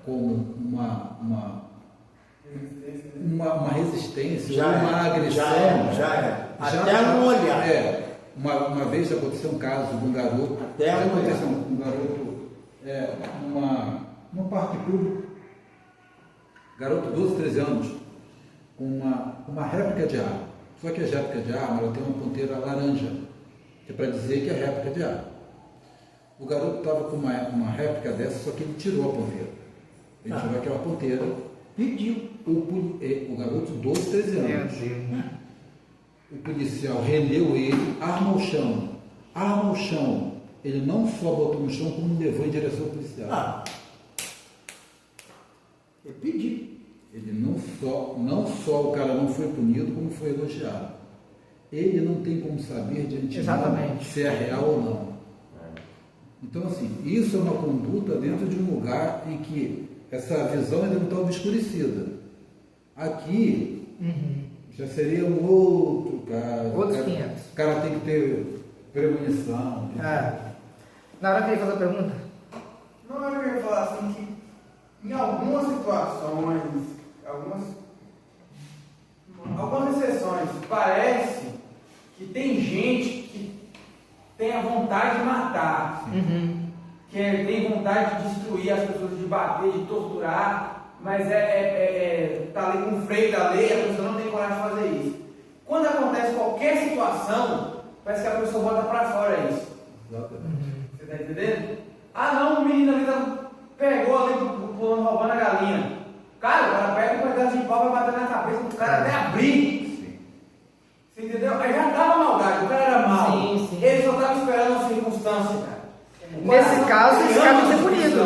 como uma resistência, uma agressão. Já é. Até um olhar. Uma vez aconteceu um caso de um garoto. Até aconteceu um garoto num parque público. Garoto de 12, 13 anos, com uma réplica de arma. Só que a réplica de arma ela tem uma ponteira laranja, que é para dizer que é réplica de arma. O garoto estava com uma réplica dessa, só que ele tirou a ponteira. Ele tirou aquela ponteira, pediu. O garoto de 12, 13 anos. O policial rendeu ele, arma ao chão. Ele não só botou no chão, como levou em direção ao policial. Ele pediu. Ele não só o cara não foi punido, como foi elogiado. Ele não tem como saber de antemão se é real ou não. Então, assim, isso é uma conduta dentro de um lugar em que essa visão ainda não está obscurecida. Aqui já seria um outro caso. Outros 500. O cara tem que ter premonição. Na hora que ele fazer a pergunta? Não, eu ia falar assim que em algumas situações, algumas exceções, parece que tem gente que tem a vontade de matar, que tem vontade de destruir as pessoas, de bater, de torturar, mas tá ali com o freio da lei, a pessoa não tem coragem de fazer isso. Quando acontece qualquer situação, parece que a pessoa bota pra fora isso. Você tá entendendo? Não, o menino ali pegou ali pulando, roubando a galinha. Cara, o cara pega um pedaço de pau e vai bater na cabeça do cara até abrir. Você entendeu? Aí já tava maldade, o cara era mau. Sim. Ele só tava esperando uma circunstância, cara. Nesse caso, esse cara tem que ser punido.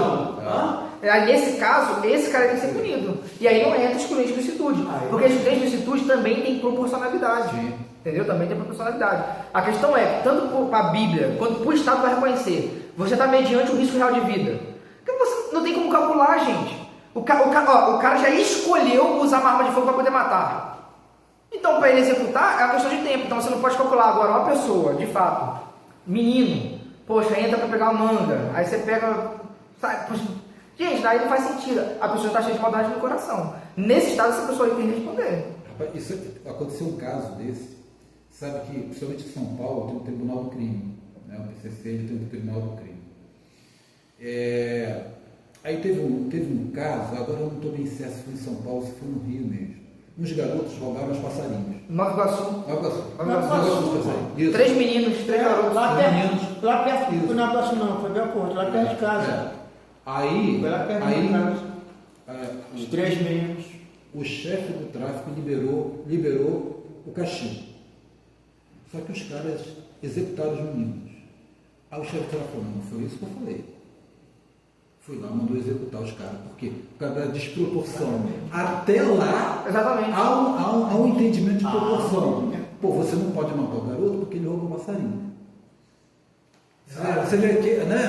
Nesse caso, esse cara tem que ser punido. E aí não entra excludente de licitude. Porque excludente de licitude também tem proporcionalidade. Sim. Entendeu? Também tem proporcionalidade. A questão é, tanto para a Bíblia, quanto para o Estado vai reconhecer, você está mediante o risco real de vida. Porque você não tem como calcular, gente. O cara já escolheu usar uma arma de fogo para poder matar. Então, para ele executar, é uma questão de tempo. Então, você não pode calcular agora uma pessoa, de fato, menino, poxa, entra para pegar uma manga, aí você pega, sai, poxa, gente, daí não faz sentido. A pessoa está cheia de maldade no coração. Nesse estado, essa pessoa aí tem que responder. Isso aconteceu um caso desse. Sabe que, principalmente em São Paulo, tem um Tribunal do Crime, né? O PCC ele tem um Tribunal do Crime. Aí teve um caso, agora eu não estou bem certo se foi em São Paulo, se foi no Rio mesmo. Uns garotos roubaram os passarinhos. Nova Iguaçu. Isso. 3 meninos, 3 garotos. Lá perto, não foi na Iguaçu não, foi Belporto, lá perto de casa. Aí, Foi lá perto de casa. Os 3 meninos. O chefe do tráfico liberou o castigo. Só que os caras executaram os meninos. Aí o chefe do tráfico falou, não foi isso que eu falei. Fui lá, mandou executar os caras. Por quê? Por causa da desproporção. Até lá, Exatamente. há um entendimento de proporção. Pô, você não pode matar o garoto porque ele rouba o passarinho. Você vê que, né,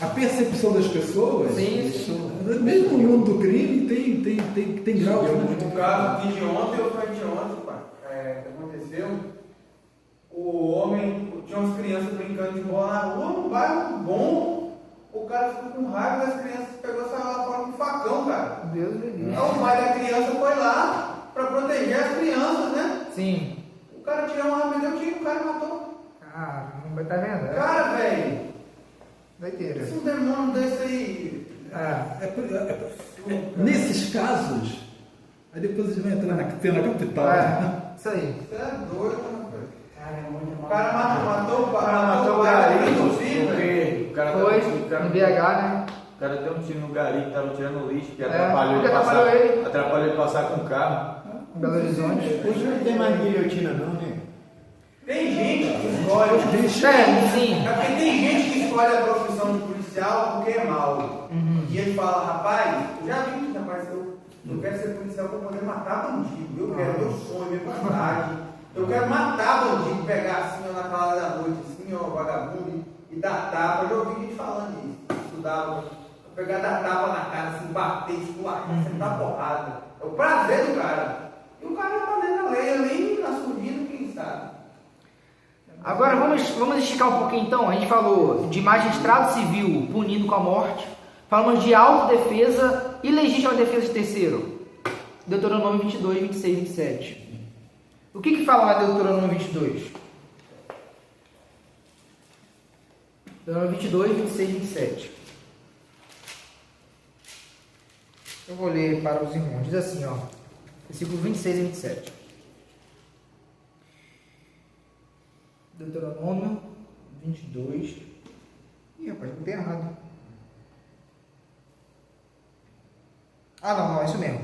a percepção das pessoas, mesmo no mundo do crime, tem grau. Um caso de ontem ou foi de ontem, pai? Que aconteceu. O homem tinha umas crianças brincando de bola na rua, num bairro bom. O cara ficou com raiva das crianças, pegou e saiu lá fora com um facão, cara. Deus me livre. Então o pai da criança foi lá pra proteger as crianças, né? Sim. O cara tirou uma arma, deu tiro, o cara matou. Caramba, tá vendo? Cara, velho, Doideira. esse é um demônio desse aí. Nesses casos, aí depois a gente vai entrar na pena capital. Isso aí. Você é doido, né, velho? Cara, é muito O cara matou o matou o pai da garoto, filha do filho, velho. porque o cara Foi deu no BH, né? O cara deu um tiro no gari que estava tirando lixo, que porque atrapalhou ele passar com o carro. Em Belo Horizonte. Hoje não tem mais guilhotina não, né? Tem gente que escolhe. Sim. É porque tem gente que escolhe a profissão de policial porque é mau. E ele fala, rapaz, eu já vi, rapaz, eu quero ser policial para poder matar bandido. Eu quero, meu sonho, minha vontade. Eu quero matar bandido, pegar assim, ó, na calada da noite, assim, ó, vagabundo, e dar tapa. Eu já ouvi gente falando isso. Estudava, pegar, dar tapa na cara, assim, bater, esculachar, você dá porrada. É o prazer do cara. E o cara tá lendo a lei ali, na surgindo, quem sabe. Agora vamos esticar um pouquinho então. A gente falou de magistrado civil punindo com a morte. Falamos de autodefesa e legítima defesa de terceiro. Deuteronômio 22, 26, 27. O que fala lá em Deuteronômio 22? Deuteronômio 22, 26, 27. Eu vou ler para os irmãos. Diz assim, ó. Versículo 26 e 27. Deuteronômio 22. Ih, rapaz, botei errado. Ah, não, é isso mesmo.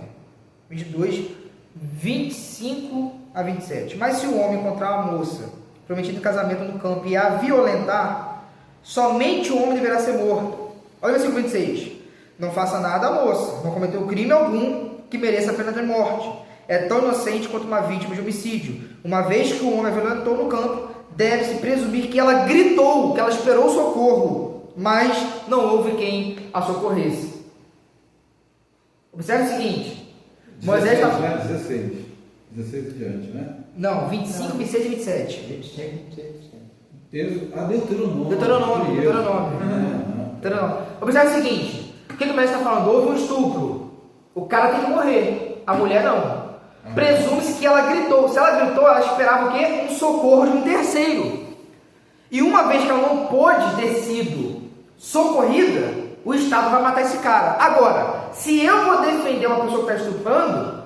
22, 25 a 27. Mas se o homem encontrar uma moça prometida em casamento no campo e a violentar, somente o homem deverá ser morto. Olha o versículo 26. Não faça nada à moça, não cometeu crime algum que mereça a pena de morte. É tão inocente quanto uma vítima de homicídio. Uma vez que o homem a violentou no campo, deve-se presumir que ela gritou, que ela esperou socorro, mas não houve quem a socorresse. Observe o seguinte: Moisés está. 16 em diante, né? Não, 25, 26 e 27. 25. Deuteronômio. Deuteronômio. Observe o seguinte: o que o Moisés está falando? Houve um estupro. O cara tem que morrer, a mulher não. Presume-se que ela gritou. Se ela gritou, ela esperava o quê? Um socorro de um terceiro. E uma vez que ela não pôde ter sido socorrida, o Estado vai matar esse cara. Agora, se eu vou defender uma pessoa que está estuprando,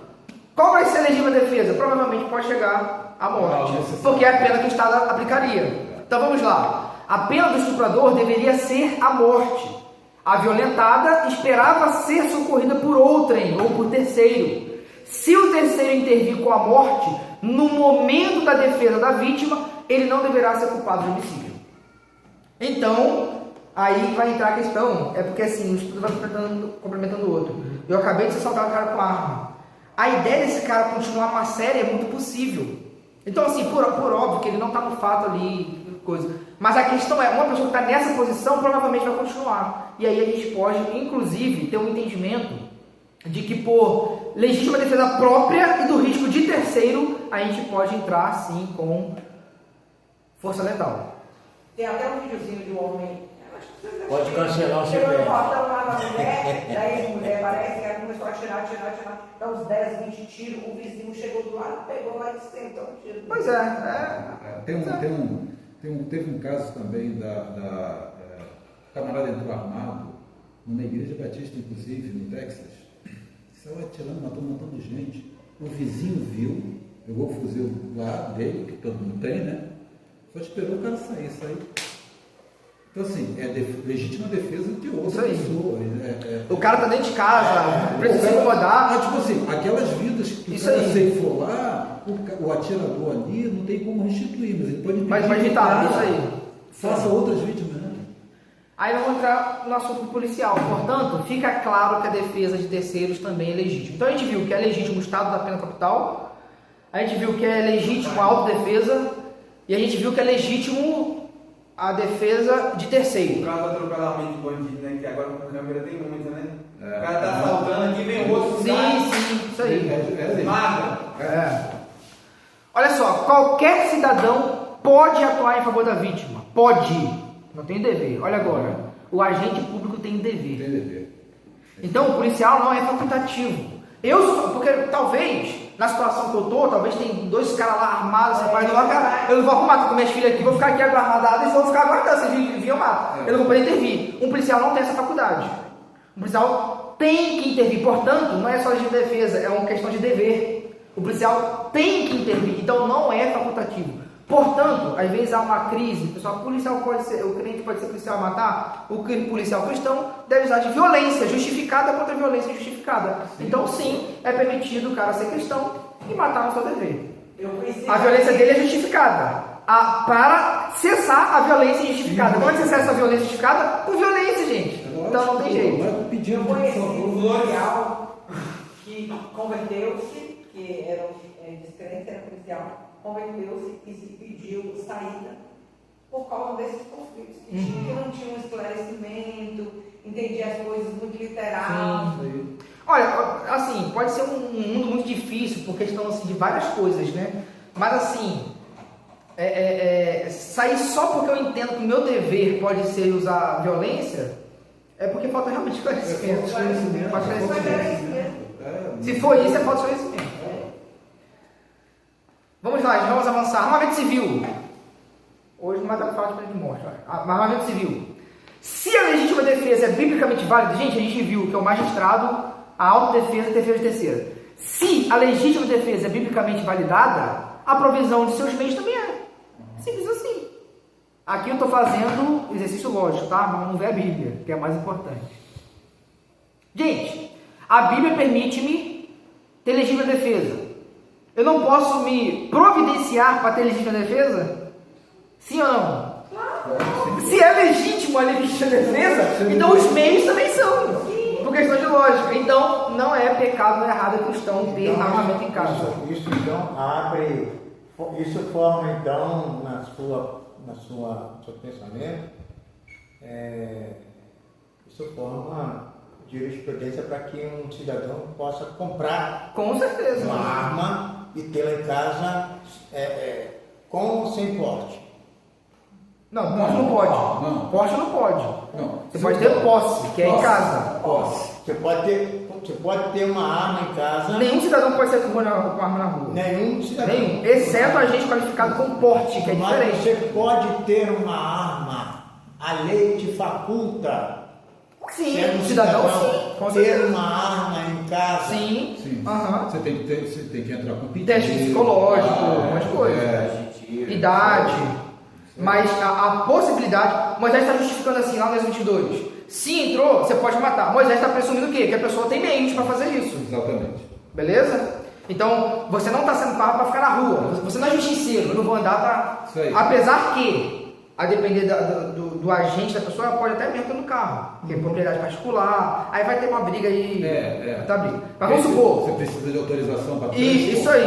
qual vai ser a legítima defesa? Provavelmente pode chegar à morte, porque é a pena que o Estado aplicaria. Então vamos lá. A pena do estuprador deveria ser a morte. A violentada esperava ser socorrida por outrem ou por terceiro. Se o terceiro intervir com a morte, no momento da defesa da vítima, ele não deverá ser culpado de homicídio. Então, aí vai entrar a questão, é porque assim, o estudo vai complementando o outro. Eu acabei de assaltar o cara com arma. A ideia desse cara continuar com a série é muito possível. Então, assim, por óbvio que ele não está no fato ali, coisa. Mas a questão é, uma pessoa que está nessa posição provavelmente vai continuar. E aí a gente pode, inclusive, ter um entendimento de que por legítima defesa própria e do risco de terceiro, a gente pode entrar, sim, com força letal. Tem até um videozinho de um homem. Pode cancelar o Chegou CPF. no portão lá na mulher, daí a mulher parece que ela começou a atirar, dá uns 10, 20 tiros, o vizinho chegou do lado, pegou lá e sentou um tiro. Pois Teve um caso também da camarada entrou armado numa igreja batista, inclusive, no Texas. Saiu atirando, matando gente. O vizinho viu, pegou o fuzil lá dele, que todo mundo tem, né? Só esperou o cara sair. Então, assim, é legítima defesa de outra pessoa. O cara tá dentro de casa, precisa se incomodar. Tipo assim, aquelas vidas que o cara ceifou lá, o atirador ali não tem como restituir, mas ele pode Mas vai evitar, isso aí. Faça outras vítimas, né? Aí vamos entrar no assunto policial. Portanto, fica claro que a defesa de terceiros também é legítima. Então a gente viu que é legítimo o estado da pena capital, a gente viu que é legítimo a autodefesa e a gente viu que é legítimo a defesa de terceiro. O caso do atropelamento de bandido, né? Que agora com a câmera tem muita, né? O cara tá assaltando aqui, vem outro. Sim, isso aí. Mata. Olha só, qualquer cidadão pode atuar em favor da vítima. Pode. Não tem dever. Olha agora, o agente público tem dever. Então o policial não é facultativo. Porque talvez, na situação que eu tô, talvez tem dois caras lá armados, eu não vou arrumar com minhas filhas aqui, vou ficar aqui aguardado e vou ficar aguardando, se vir eu mato. Eu não vou poder intervir. Um policial não tem essa faculdade. Um policial tem que intervir, portanto, não é só de defesa, é uma questão de dever. O policial tem que intervir, então não é facultativo. Portanto, às vezes há uma crise, pessoal, o policial pode ser, o crente pode ser policial matar, o policial cristão deve usar de violência justificada contra violência injustificada. Então, sim, é permitido o cara ser cristão e matar no seu dever. A violência dele é justificada para cessar a violência injustificada. Como é que cessa essa violência justificada? Com violência, gente. Então não tem jeito. Eu conheci um policial que converteu-se, que era descrente, era policial. converteu-se e pediu saída por causa desses conflitos que tinha, que não tinha um esclarecimento, entendia as coisas muito literal. Sim. Olha, assim, pode ser um mundo muito difícil por questão assim, de várias coisas, né? Mas assim, sair só porque eu entendo que o meu dever pode ser usar violência, é porque falta realmente esclarecimento. Falta esclarecimento. Se for isso, é falta esclarecimento. Vamos lá, gente, vamos avançar. Armamento civil. Hoje não vai dar pra falar de pena de morte. Armamento civil. Se a legítima defesa é biblicamente válida, gente, a gente viu que é o magistrado, a autodefesa e a defesa de terceira. Se a legítima defesa é biblicamente validada, a provisão de seus meios também é. Simples assim. Aqui eu estou fazendo exercício lógico, tá? Mas vamos ver a Bíblia, que é mais importante. Gente, a Bíblia permite-me ter legítima defesa. Eu não posso me providenciar para ter legítima defesa? Sim ou não? Se é legítimo a legítima defesa, então os meios também são. Por questão de lógica. Então, não é pecado, não é errado cristão ter armamento em casa. Isso então abre, isso forma então no seu pensamento, isso forma jurisprudência para que um cidadão possa comprar Com certeza. uma arma e tê-la em casa com ou sem porte. Não, posse não pode. Não. Posse não pode. Não. Você pode ter posse, que é em casa. Posse. Você pode ter uma arma em casa. Nenhum cidadão pode ser com arma na rua. Nenhum cidadão. Nenhum. Exceto a gente qualificado com porte, que é Mas diferente. você pode ter uma arma. A lei te faculta. Sim, Sendo cidadão sim. Com ter certeza. uma arma em casa. Sim. Sim. Aham. Você tem que entrar com pedido. Teste psicológico, umas coisas. Idade. Mas a possibilidade, Moisés está justificando assim lá no Êxodo 22. Se entrou, você pode matar. Moisés está presumindo o quê? Que a pessoa tem meios para fazer isso. Exatamente. Beleza? Então, você não está sendo pago para ficar na rua. Você não é justiceiro. Eu não vou andar para... Isso aí. Apesar que, a depender do agente da pessoa, ela pode até mesmo ter no carro. Porque é propriedade particular. Aí vai ter uma briga aí. Tá briga. Mas vamos supor... Você precisa de autorização para Isso aí.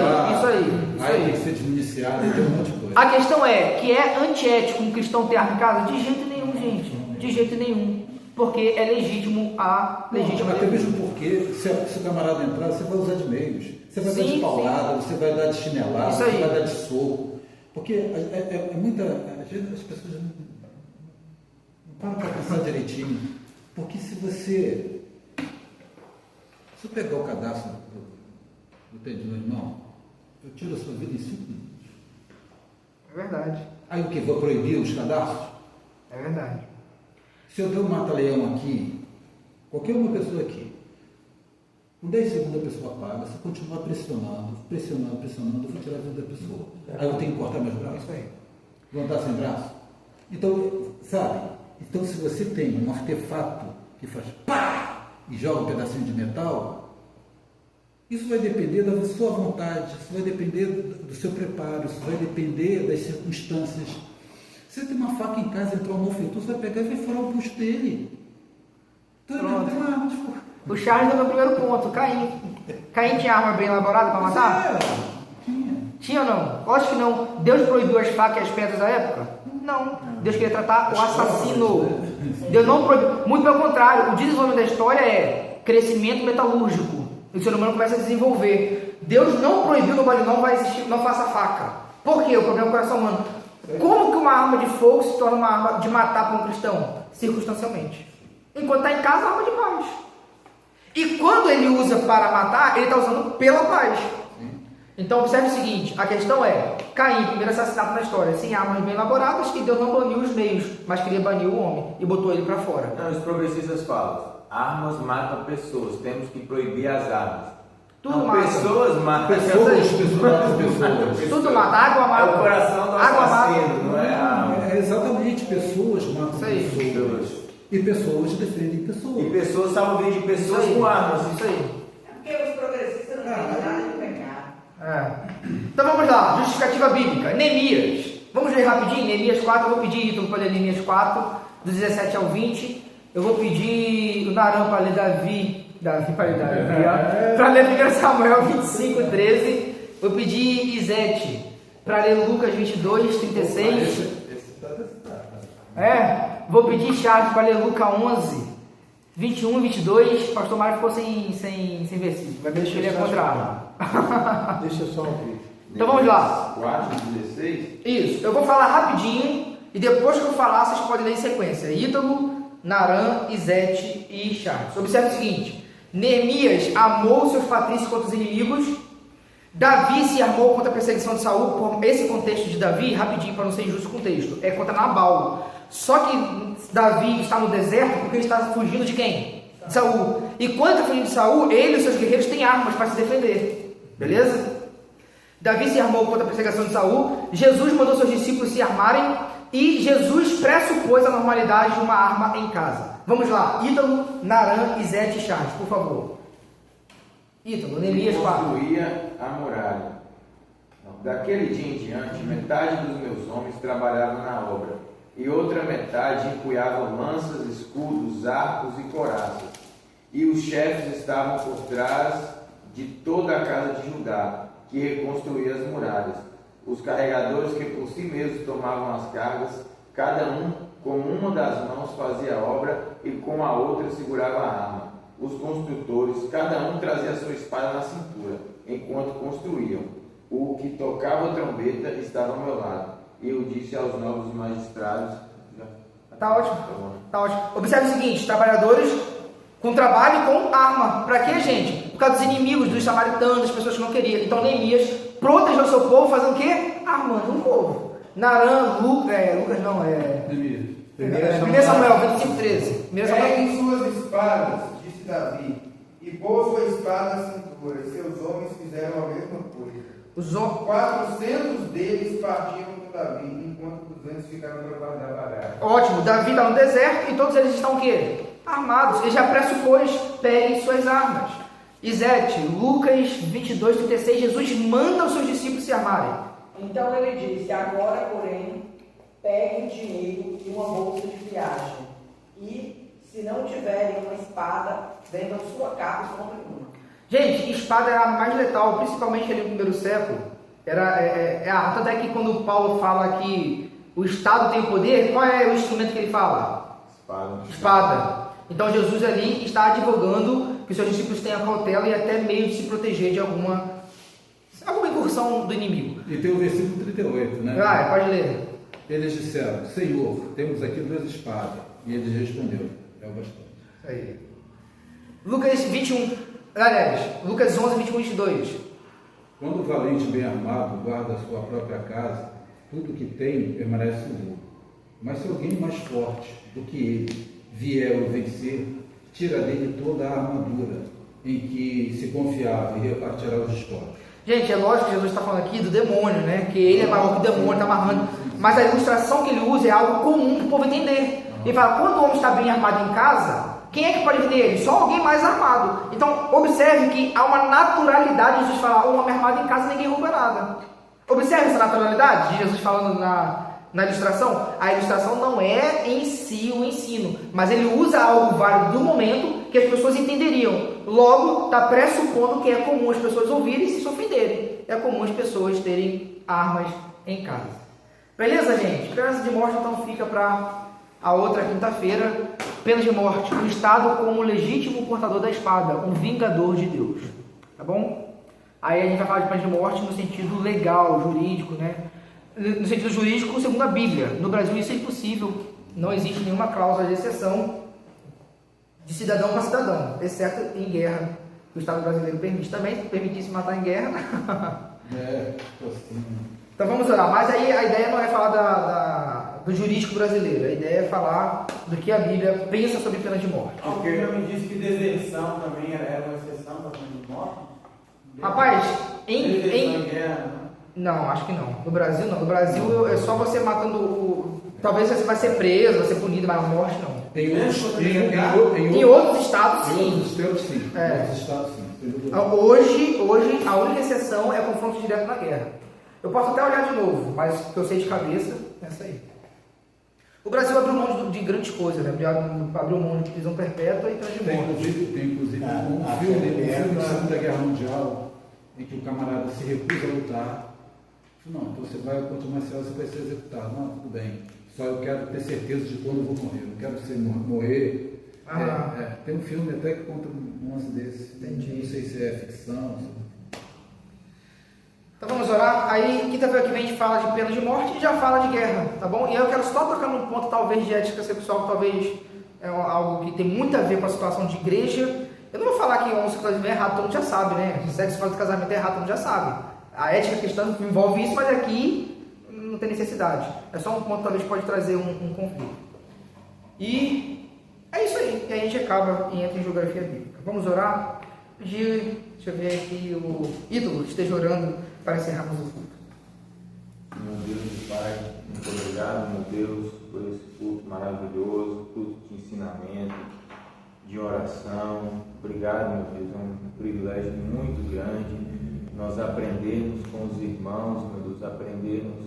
Aí tem que ser desmuniciado, tem um monte de coisa. A questão é que é antiético um cristão ter arma em casa? De jeito nenhum, gente. De jeito nenhum. Porque é legítimo a legítima Até defesa. mesmo porque, se o camarada entrar, você vai usar de meios. Você vai dar de Sim, paulada, você vai dar de chinelada, Isso você aí. vai dar de soco. Porque é muita. Às vezes as pessoas não param para pensar direitinho. Porque se você pegar o cadastro do meu irmão, eu tiro a sua vida em 5 minutos. É verdade. Aí o que? Vou proibir os cadastros? É verdade. Se eu der um mata-leão aqui, qualquer uma pessoa aqui, com 10 segundos a pessoa apaga, se continuar pressionando, eu vou tirar a vida da pessoa. Aí eu tenho que cortar meus braços? Isso aí. Vou andar sem braço? Então, sabe? Então, se você tem um artefato que faz pá e joga um pedacinho de metal, isso vai depender da sua vontade, isso vai depender do seu preparo, isso vai depender das circunstâncias. Você tem uma faca em casa, entrou um malfeitor, você vai pegar e vai furar o busto dele. Então, Pronto. tem uma arma de fogo. O Charles deu meu primeiro ponto. Caim. Caim tinha arma bem elaborada para matar? Tinha ou não? Lógico que não. Deus proibiu as facas e as pedras da época? Não. Deus queria tratar o assassino. Deus não proibiu. Muito pelo contrário. O desenvolvimento da história é crescimento metalúrgico. O ser humano começa a desenvolver. Deus não proibiu no Bali, não vai existir, não faça faca. Por quê? O problema é o coração humano. Como que uma arma de fogo se torna uma arma de matar para um cristão? Circunstancialmente. Enquanto está em casa, é uma arma de paz. E quando ele usa para matar, ele está usando pela paz. Então observe o seguinte, a questão é, Caim, primeiro assassinato na história, sem armas bem elaboradas, que Deus não baniu os meios, mas queria banir o homem e botou ele para fora. Não, os progressistas falam, armas matam pessoas, temos que proibir as armas. Tudo não, mata. Pessoas matam Pessoas. Tudo mata, água mata. É o coração do Água assassino, mata. não é a arma. Exatamente, pessoas matam Isso aí. pessoas. E pessoas defendem pessoas. E pessoas salvam vida de pessoas com armas. Isso aí. É porque os progressistas não têm nada de pegar. Então vamos lá, justificativa bíblica, Neemias. Vamos ler rapidinho, Neemias 4, eu vou pedir Ítalo para ler Neemias 4, do 17 ao 20. Eu vou pedir o Naran para ler Davi para ler 1 Samuel 25, 13. Vou pedir Isete para ler Lucas 22, 36. Esse tá. Vou pedir Charles para ler Lucas 11, 21 e 22. Pastor Mário ficou sem versículo. Vai ver se ele é contrário. Deixa eu só ouvir. Então vamos lá. 4:16. Isso, eu vou falar rapidinho e depois que eu falar, vocês podem ler em sequência. Ítalo, Naran, Izete e Charles. Observe o seguinte: Neemias amou seus patrícios contra os inimigos. Davi se armou contra a perseguição de Saul. Por esse contexto de Davi, rapidinho para não ser injusto com o texto, é contra Nabal. Só que Davi está no deserto porque ele está fugindo de quem? De Saul. E quando está fugindo de Saul, ele e os seus guerreiros têm armas para se defender. Beleza? Davi se armou contra a perseguição de Saul. Jesus mandou seus discípulos se armarem. E Jesus pressupôs a normalidade de uma arma em casa. Vamos lá. Ítalo, Naran, Izete e Charles, por favor. Ítalo, Neemias 4. Construía a muralha. Daquele dia em diante, metade dos meus homens trabalhavam na obra, e outra metade empunhavam lanças, escudos, arcos e coraças. E os chefes estavam por trás de toda a casa de Judá, que reconstruía as muralhas. Os carregadores que por si mesmos tomavam as cargas, cada um com uma das mãos fazia a obra e com a outra segurava a arma. Os construtores, cada um trazia a sua espada na cintura, enquanto construíam. O que tocava a trombeta estava ao meu lado. E eu disse aos novos magistrados... Tá ótimo. Tá ótimo. Observe o seguinte: trabalhadores com trabalho e com arma. Para quê, gente? Por causa dos inimigos, dos samaritanos, das pessoas que não queriam. Então Neemias protegeu o seu povo fazendo o quê? Armando um povo. Naran, Lucas não, Neemias. 1 Samuel 25:13. Peguem suas espadas, disse Davi, e pôs sua espada à cintura, e seus homens fizeram a mesma coisa. 400 deles partiram com Davi, enquanto 200 ficaram para guardar a bagagem. Ótimo, Davi está no deserto e todos eles estão o quê? Armados. Ele já pressupôs, peguem suas armas. Izete, Lucas 22:36, Jesus manda os seus discípulos se armarem. Então ele disse: agora, porém, peguem dinheiro e uma bolsa de viagem, e, se não tiverem uma espada, vendam sua capa e comprem uma. Gente, espada era a mais letal, principalmente ali no primeiro século. Tanto é que quando Paulo fala que o Estado tem o poder, qual é o instrumento que ele fala? Espada. Então Jesus ali está advogando que os seus discípulos tenham cautela e até meio de se proteger de alguma incursão do inimigo. E tem o versículo 38, né? Pode ler. Eles disseram: Senhor, temos aqui 2 espadas. E ele respondeu: é o bastante. Isso aí. Lucas 11, 21 e 22. Quando o valente bem armado guarda a sua própria casa, tudo que tem permanece seguro. Mas se alguém mais forte do que ele vier o vencer, tira dele toda a armadura em que se confiava e repartirá os espólios. Gente, é lógico que Jesus está falando aqui do demônio, né? Que ele é maior que o demônio, está amarrando. Mas a ilustração que ele usa é algo comum para o povo entender. Ele fala: quando o homem está bem armado em casa, quem é que pode vender ele? Só alguém mais armado. Então, observe que há uma naturalidade de Jesus falar: um homem armado em casa, ninguém rouba nada. Observe essa naturalidade de Jesus falando na ilustração. A ilustração não é em si o ensino, mas ele usa algo válido do momento que as pessoas entenderiam. Logo, está pressupondo que é comum as pessoas ouvirem e se ofenderem. É comum as pessoas terem armas em casa. Beleza, gente? Pena de morte então fica para a outra quinta-feira. Pena de morte: o Estado como legítimo portador da espada, um vingador de Deus. Tá bom? Aí a gente vai falar de pena de morte no sentido legal, jurídico, né? No sentido jurídico, segundo a Bíblia. No Brasil isso é impossível. Não existe nenhuma cláusula de exceção de cidadão para cidadão, exceto em guerra, que o Estado brasileiro permite. Também permitisse matar em guerra. Então vamos orar. Mas aí a ideia não é falar do jurídico brasileiro. A ideia é falar do que a Bíblia pensa sobre pena de morte. Alguém já me disse que deserção também era uma exceção para pena de morte? Rapaz, Deserção em guerra, não, acho que não. No Brasil não. No Brasil é só você matando talvez você vai ser preso, vai ser punido, mas a morte não. Em outros estados sim. Em outros estados sim. Em outros estados sim. Hoje a única exceção é confronto direto na guerra. Eu posso até olhar de novo, mas o que eu sei de cabeça é essa aí. O Brasil abriu mão de grandes coisas, né? Abriu mão de prisão perpétua e pena de morte. Tem inclusive um filme da Segunda Guerra Mundial em que o camarada se recusa a lutar Não, então você vai ao ponto marcial, você vai ser executado. Não, tudo bem. Só eu quero ter certeza de quando eu vou morrer. Eu não quero morrer. Tem um filme até que conta um lance desse. Entendi. Não sei se é ficção. Então vamos orar. Aí, quinta-feira que vem a gente fala de pena de morte e já fala de guerra, tá bom? E eu quero só tocar num ponto talvez de ética sexual, que talvez é algo que tem muito a ver com a situação de igreja. Eu não vou falar que homossexualismo é errado, todo mundo já sabe, né? Sexo fora do casamento é errado, todo mundo já sabe. A ética cristã envolve isso, mas aqui não tem necessidade. É só um ponto que talvez pode trazer um conflito. E é isso aí. E aí a gente acaba e entra em geografia bíblica. Vamos orar? Pedir, deixa eu ver aqui, o ídolo esteja orando para encerrarmos o culto. Meu Deus e Pai, muito obrigado, meu Deus, por esse culto maravilhoso, culto de ensinamento, de oração. Obrigado, meu Deus, é um privilégio muito grande nós aprendermos com os irmãos, meu Deus, aprendermos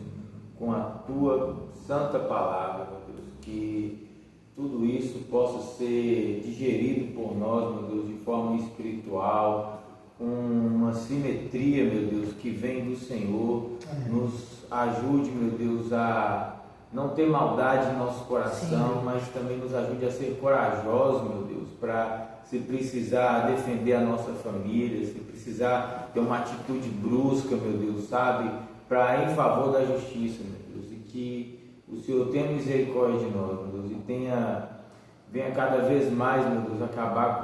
com a Tua santa palavra, meu Deus, que tudo isso possa ser digerido por nós, meu Deus, de forma espiritual, com uma simetria, meu Deus, que vem do Senhor. Nos ajude, meu Deus, a não ter maldade em nosso coração, mas também nos ajude a ser corajosos, meu Deus, para, se precisar, defender a nossa família, se precisar ter uma atitude brusca, meu Deus, sabe, para em favor da justiça, meu Deus, e que o Senhor tenha misericórdia de nós, meu Deus, e venha cada vez mais, meu Deus, acabar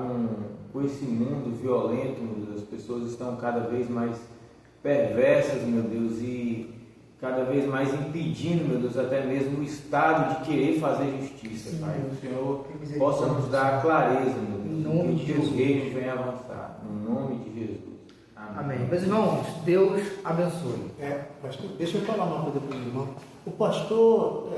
com esse mundo violento, meu Deus. As pessoas estão cada vez mais perversas, meu Deus, e cada vez mais impedindo, meu Deus, até mesmo o Estado de querer fazer justiça, Pai. Que o Senhor possa nos dar clareza, meu Deus, que o Teu reino venha avançar, no nome de Jesus. Amém. Meus irmãos, Deus abençoe. Pastor, deixa eu falar uma coisa para o irmão. O pastor